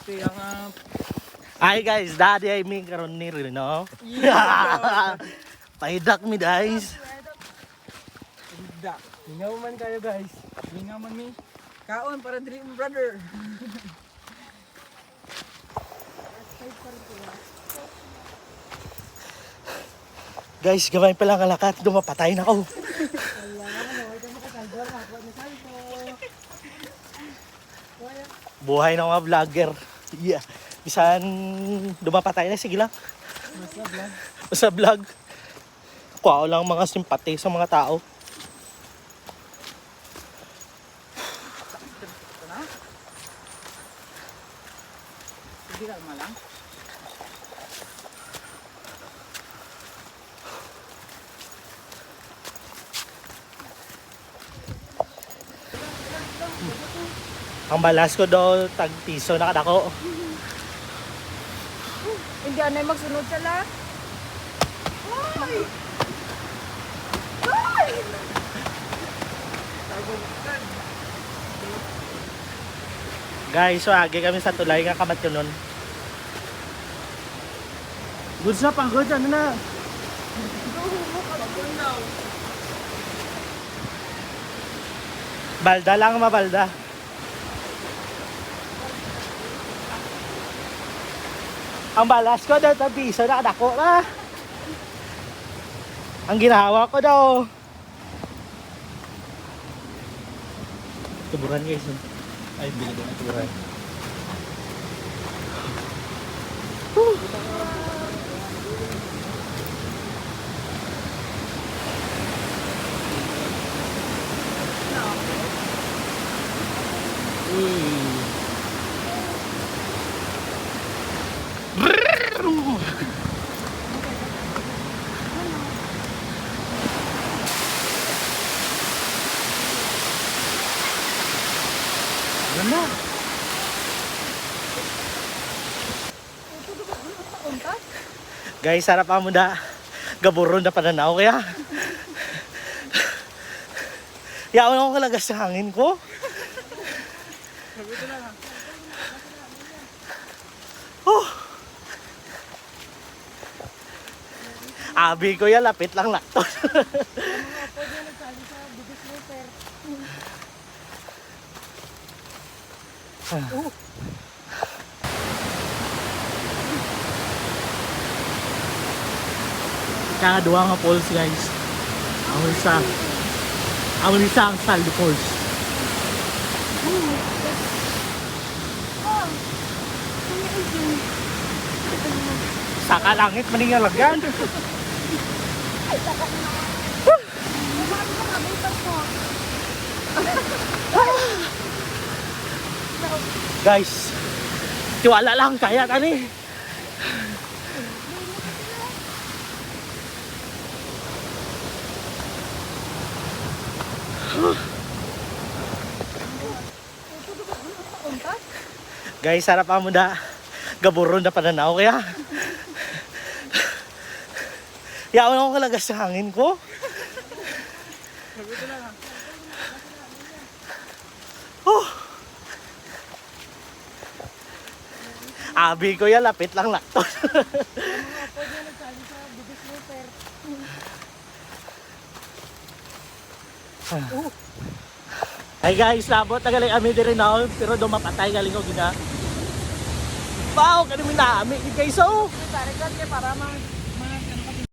Kaya Hi guys, daddy ay may karon ni rin, no? yeah. Paidak mi guys. Hindi. Hingaw man kayo guys. Hingaw man mi. Kaon para dream brother. Guys, gamay pa lang kalakat, dumapatay na ako. Buhay ng mga vlogger. Yeah. Bisan dumapatay na, sige lang. Sa vlog. Kuha ko lang mga simpati sa mga tao. Hindi ka malang. Ang balas ko daw, tag piso na kadako. Hindi anay magsunod sila. Ay! Ay! Guys, so agi kami sa tulay nga kamat yun nun. Goods na pang goods, ano na? Balda lang, mabalda. Ang balas ko daw, tag piso na kadako na. Ang ginawa ko daw. Tuburan guys. Ay, bili ko ng tuburan. Yan na. Guys, sarap ang muda. Gaburon na pananaw kaya. Yaon ako kalagas sa hangin ko. Oh. Abi ko yan, lapit lang lakto. Kakaduwa nga falls guys. Ang isa ang Saldo Falls. Saka langit maningalagyan. Guys, tiwala lang kaya tani. Guys, sarap ang muda. Gaburon na pananaw kaya. Yaon ako kalagas sa hangin ko. Oh. Abi ko yan, lapit lang lakto. Hey guys, labot na galing kami din na pero dumapatay galing ko gina. Wow, kanimi na kami guys, oh. Para mang